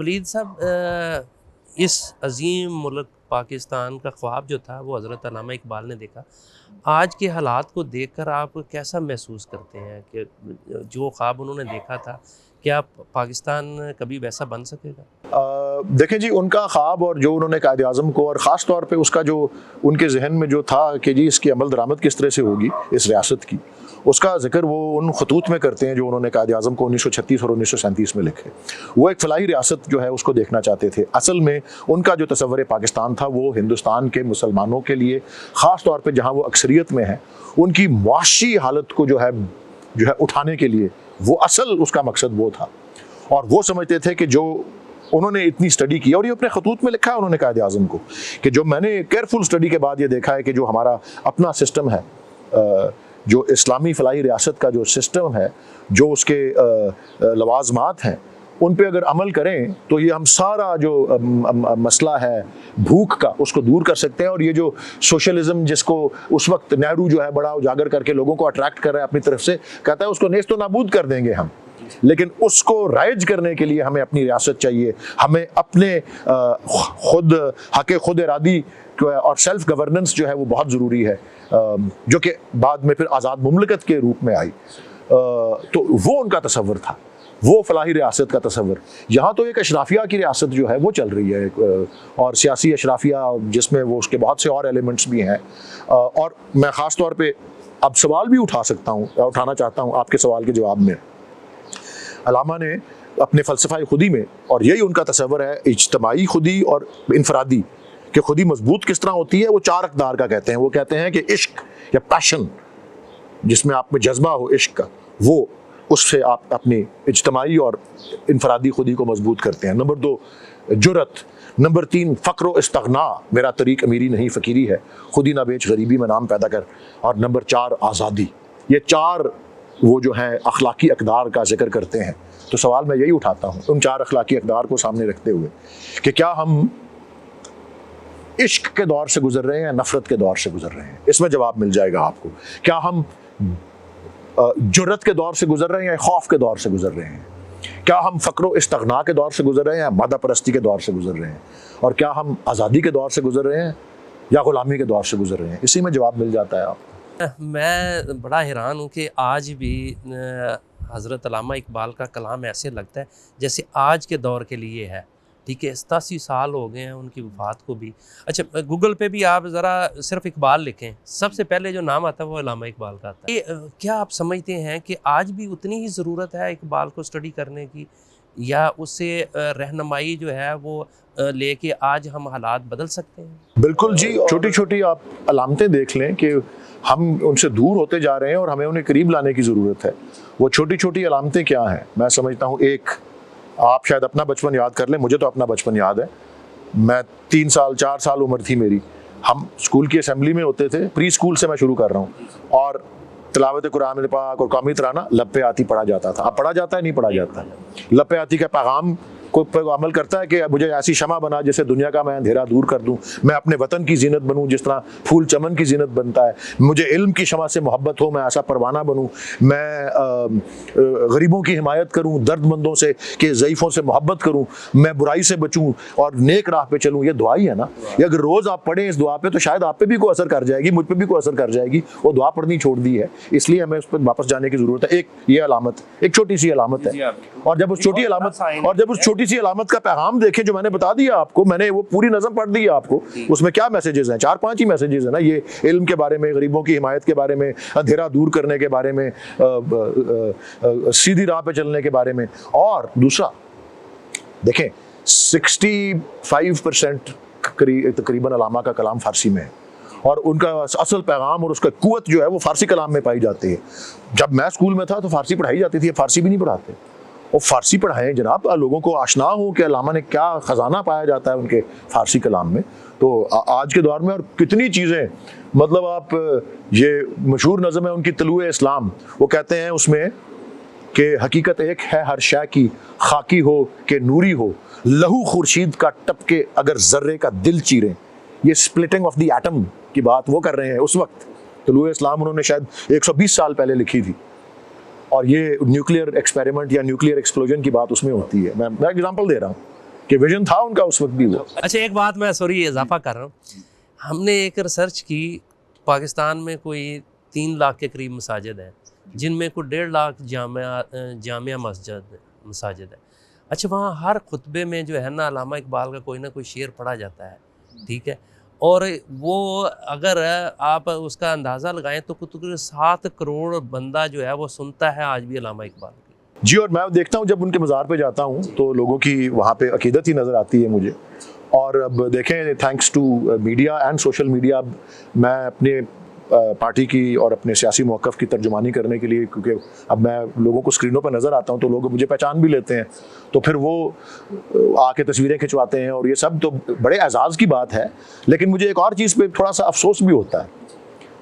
वलीद साहब, इस अजीम मुल्क पाकिस्तान का ख्वाब जो था वो हज़रत अल्लामा इकबाल ने देखा। आज के हालात को देखकर आप कैसा महसूस करते हैं कि जो ख्वाब उन्होंने देखा था, क्या पाकिस्तान कभी वैसा बन सकेगा? देखें जी, उनका ख्वाब और जो उन्होंने कायद आज़म को, और ख़ास तौर पे उसका जो उनके जहन में जो था कि जी इसकी अमल दरामद किस तरह से होगी इस रियासत की, उसका जिक्र वो उन खतूत में करते हैं जो उन्होंने कायद आज़म को 1936 और 1937 में लिखे। वो एक फलाही रियासत जो है उसको देखना चाहते थे। असल में उनका जो तसव्वुर पाकिस्तान था वो हिंदुस्तान के मुसलमानों के लिए, ख़ास तौर पर जहाँ वो अक्सरियत में हैं, उनकी मुआशी हालत को जो है उठाने के लिए वो असल उसका मकसद वो था। और वो समझते थे कि जो उन्होंने इतनी स्टडी की, और ये अपने खतूत में लिखा है उन्होंने कायद आज़म को, कि जो मैंने केयरफुल स्टडी के बाद ये देखा है कि जो हमारा अपना सिस्टम है, जो इस्लामी फलाही रियासत का जो सिस्टम है, जो उसके लवाजमात हैं, उन पे अगर अमल करें तो ये हम सारा जो मसला है भूख का उसको दूर कर सकते हैं। और ये जो सोशलिज्म जिसको उस वक्त नेहरू जो है बड़ा उजागर करके लोगों को अट्रैक्ट कर रहा है अपनी तरफ से, कहता है उसको नेस्तो नाबूद कर देंगे हम, लेकिन उसको राइज करने के लिए हमें अपनी रियासत चाहिए, हमें अपने खुद हक़ खुद इरादी और सेल्फ गवर्नेंस जो है वो बहुत ज़रूरी है, जो कि बाद में फिर आज़ाद मुमलिकत के रूप में आई। तो वो उनका तसव्वुर था, वो फलाही रियासत का तसव्वुर। यहाँ तो एक अशराफिया की रियासत जो है वो चल रही है, और सियासी अशराफिया जिसमें वो उसके बहुत से और एलिमेंट्स भी हैं। और मैं ख़ास तौर पे अब सवाल भी उठाना चाहता हूँ आपके सवाल के जवाब में। अल्लामा ने अपने फ़लसफ़ा खुदी में, और यही उनका तसव्वुर है इज्तिमाई खुदी और इनफरादी, कि खुदी मजबूत किस तरह होती है, वो 4 अक़दार का कहते हैं। वो कहते हैं कि इश्क या पैशन, जिसमें आप में जज्बा हो इश्क का, वो उससे आप अपनी इज्तिमाई और इनफरादी खुदी को मजबूत करते हैं। नंबर 2 जुरत, नंबर 3 फ़क्र इस्तग़ना, मेरा तरीक़ अमीरी नहीं फ़कीरी है, खुदी ना बेच गरीबी में नाम पैदा कर, और नंबर 4 आज़ादी। ये 4 वो जो हैं अखलाकी अक़दार का जिक्र करते हैं। तो सवाल मैं यही उठाता हूँ उन 4 अखलाकी अक़दार को सामने रखते हुए कि क्या हम इश्क के दौर से गुजर रहे हैं या नफ़रत के दौर से गुजर रहे हैं? इसमें जवाब मिल जाएगा आपको। क्या हम जुर्रत के दौर से गुजर रहे हैं या खौफ के दौर से गुजर रहे हैं? क्या हम फ़क्र इस्तग़ना के दौर से गुजर रहे हैं या मादा परस्ती के दौर से गुजर रहे हैं? और क्या हम आज़ादी के दौर से गुजर रहे हैं या ग़ुलामी के दौर से गुजर रहे हैं? इसी में जवाब मिल जाता है आपको। मैं बड़ा हैरान हूँ कि आज भी हज़रत अल्लामा इकबाल का कलाम ऐसे लगता है जैसे आज के दौर के लिए है। ठीक है, 87 साल हो गए हैं उनकी वफ़ात को भी। अच्छा, गूगल पे भी आप ज़रा सिर्फ इकबाल लिखें, सबसे पहले जो नाम आता है वो अल्लामा इकबाल का आता है। क्या आप समझते हैं कि आज भी उतनी ही ज़रूरत है इकबाल को स्टडी करने की, या उससे रहनुमाई जो है वो लेके आज हम हालात बदल सकते हैं? बिल्कुल जी, छोटी छोटी आप अलामतें देख लें कि हम उनसे दूर होते जा रहे हैं और हमें उन्हें करीब लाने की ज़रूरत है। वो छोटी छोटी अलामतें क्या हैं? मैं समझता हूँ, एक, आप शायद अपना बचपन याद कर लें, मुझे तो अपना बचपन याद है। मैं 3 साल 4 साल उम्र थी मेरी, हम स्कूल की असेंबली में होते थे, प्री स्कूल से मैं शुरू कर रहा हूँ, और तिलावत कुरान पाक और कौमी तराना लब पे आती पढ़ा जाता था। अब पढ़ा जाता है नहीं पढ़ा जाता? लब पे आती का पैगाम को अमल करता है कि मुझे ऐसी शमा बना जिससे दुनिया का मैं अंधेरा दूर कर दूं, मैं अपने वतन की जीनत बनूं जिस तरह फूल चमन की जीनत बनता है, मुझे इल्म की शमा से मोहब्बत हो, मैं ऐसा परवाना बनूं, मैं गरीबों की हिमायत करूं, दर्दमंदों से कि ज़ईफ़ों से मोहब्बत करूं, मैं बुराई से बचूं और नेक राह पे चलूं। ये दुआ ही है ना। ये अगर रोज़ आप पढ़ें इस दुआ पे तो शायद आप पे भी कोई असर कर जाएगी, मुझ पर भी कोई असर कर जाएगी। वो दुआ पढ़नी छोड़ दी है, इसलिए हमें उस पर वापस जाने की ज़रूरत है। एक ये अलामत, एक छोटी सी अलामत है, और जब उस छोटी सी अलामत का पैगाम देखें जो मैंने बता दिया आपको, मैंने वो पूरी नज़म पढ़ दी है आपको, उसमें क्या मैसेजेस हैं? 4-5 ही मैसेजेस हैं ना। ये इल्म के बारे में, गरीबों की हिमायत के बारे में, अंधेरा दूर करने के बारे में, सीधी राह पे चलने के बारे में। और दूसरा देखें, 65% तकरीबन अल्लामा का कलाम फारसी में है, और उनका असल पैगाम और उसका कुव्वत जो है वो फारसी कलाम में पाई जाती है। जब मैं स्कूल में था तो फारसी पढ़ाई जाती थी, फारसी भी नहीं पढ़ाते। और फारसी पढ़ाएं जनाब, लोगों को आशना हो कि अल्लामा ने क्या ख़जाना पाया जाता है उनके फ़ारसी कलाम में। तो आज के दौर में और कितनी चीज़ें, मतलब आप, ये मशहूर नज़म है उनकी तलुए इस्लाम, वो कहते हैं उसमें कि हकीकत एक है हर शय की, खाकी हो कि नूरी हो, लहू खुर्शीद का टपके अगर ज़र्रे का दिल चीरें। ये स्प्लिटिंग ऑफ द एटम की बात वो कर रहे हैं उस वक्त। तलुए इस्लाम उन्होंने शायद 120 साल पहले लिखी थी, और ये न्यूक्लियर एक्सपेरिमेंट या न्यूक्लियर एक्सप्लोजन की बात उसमें होती है। मैं एग्जांपल दे रहा हूँ कि विजन था उनका उस वक्त भी वो। अच्छा एक बात मैं सॉरी इजाफा कर रहा हूँ, हमने एक रिसर्च की, पाकिस्तान में कोई 3 लाख के करीब मसाजिद हैं, जिनमें कोई 1.5 लाख जामिया मसाजिद है। अच्छा वहाँ हर खुतबे में जो है ना अल्लामा इकबाल का कोई ना कोई शेर पढ़ा जाता है, ठीक है, और वो अगर आप उसका अंदाज़ा लगाएं तो कुछ 7 करोड़ बंदा जो है वो सुनता है आज भी अल्लामा इकबाल की। जी, और मैं देखता हूँ जब उनके मज़ार पे जाता हूँ तो लोगों की वहाँ पे अकीदत ही नज़र आती है मुझे। और अब देखें, thanks to media and social media, अब मैं अपने पार्टी की और अपने सियासी मौक़िफ़ की तर्जुमानी करने के लिए, क्योंकि अब मैं लोगों को स्क्रीनों पर नज़र आता हूँ तो लोग मुझे पहचान भी लेते हैं, तो फिर वो आके तस्वीरें खिंचवाते हैं और ये सब तो बड़े एजाज़ की बात है। लेकिन मुझे एक और चीज़ पे थोड़ा सा अफसोस भी होता है,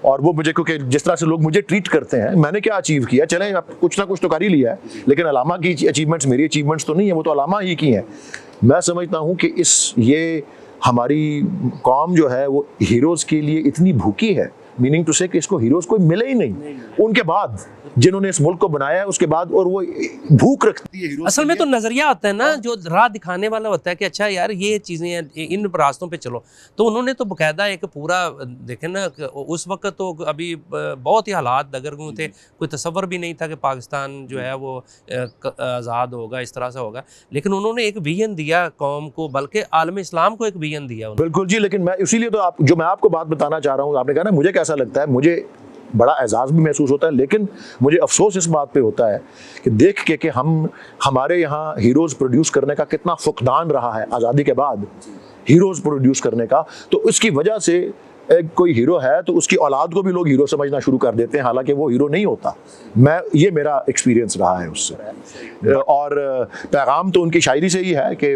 और वो मुझे, क्योंकि जिस तरह से लोग मुझे ट्रीट करते हैं, मैंने क्या अचीव किया, चलें अब कुछ ना कुछ तो कर ही लिया है, लेकिन अलामा की अचीवमेंट्स मेरी अचीवमेंट्स तो नहीं है, वो तो अलामा ही की हैं। मैं समझता हूँ कि ये हमारी कौम जो है वो हीरोज़ के लिए इतनी भूखी है, मीनिंग टू से कि इसको हीरोज़ कोई मिले ही नहीं उनके बाद, जिन्होंने इस मुल्क को बनाया है उसके बाद, और वो भूख रखती है। असल में तो नज़रिया होता है ना, जो राह दिखाने वाला होता है कि अच्छा यार ये चीज़ें हैं, इन रास्तों पे चलो। तो उन्होंने तो बाकायदा एक पूरा देखें ना, उस वक्त तो अभी बहुत ही हालात दगरगू थे, कोई तसव्वुर भी नहीं था कि पाकिस्तान जो है वो आज़ाद होगा, इस तरह से होगा, लेकिन उन्होंने एक विजन दिया कौम को, बल्कि आलम इस्लाम को एक विजन दिया। बिल्कुल जी, लेकिन मैं इसीलिए तो जो मैं आपको बात बताना चाह रहा हूँ, आपने कहा ना मुझे कैसा लगता है, मुझे बड़ा एजाज़ भी महसूस होता है, लेकिन मुझे अफसोस इस बात पे होता है कि देख के कि हमारे यहाँ हीरोज़ प्रोड्यूस करने का कितना फुकदान रहा है आज़ादी के बाद, हीरोज़ प्रोड्यूस करने का। तो इसकी वजह से कोई हीरो है तो उसकी औलाद को भी लोग हीरो समझना शुरू कर देते हैं, हालांकि वो हीरो नहीं होता। ये मेरा एक्सपीरियंस रहा है उससे। और पैगाम तो उनकी शायरी से ही है कि,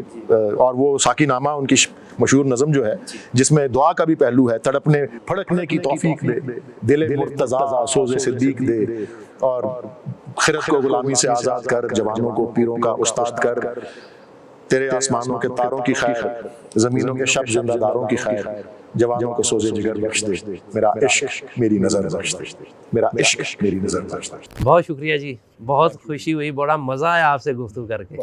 और वो साकीनामा उनकी मशहूर नज़म जो है, जिसमें दुआ का भी पहलू है, तड़पने फड़कने की तौफीक दे, दिले मुर्तज़ा सोज़े सिद्दीक दे, और खिरत को गुलामी से आज़ाद कर, जवानों को पीरों का उस्ताद कर, तेरे आसमानों के तारों की खैर, ज़मीनों के शब जिंदादारों की खैर, जवानों को सोज़े जिगर बख्श दे, मेरा इश्क मेरी नज़र बख्श दे, मेरा इश्क मेरी नज़र बख्श दे। बहुत शुक्रिया जी, बहुत खुशी हुई, बड़ा मज़ा आया आपसे गुफ्तगू करके।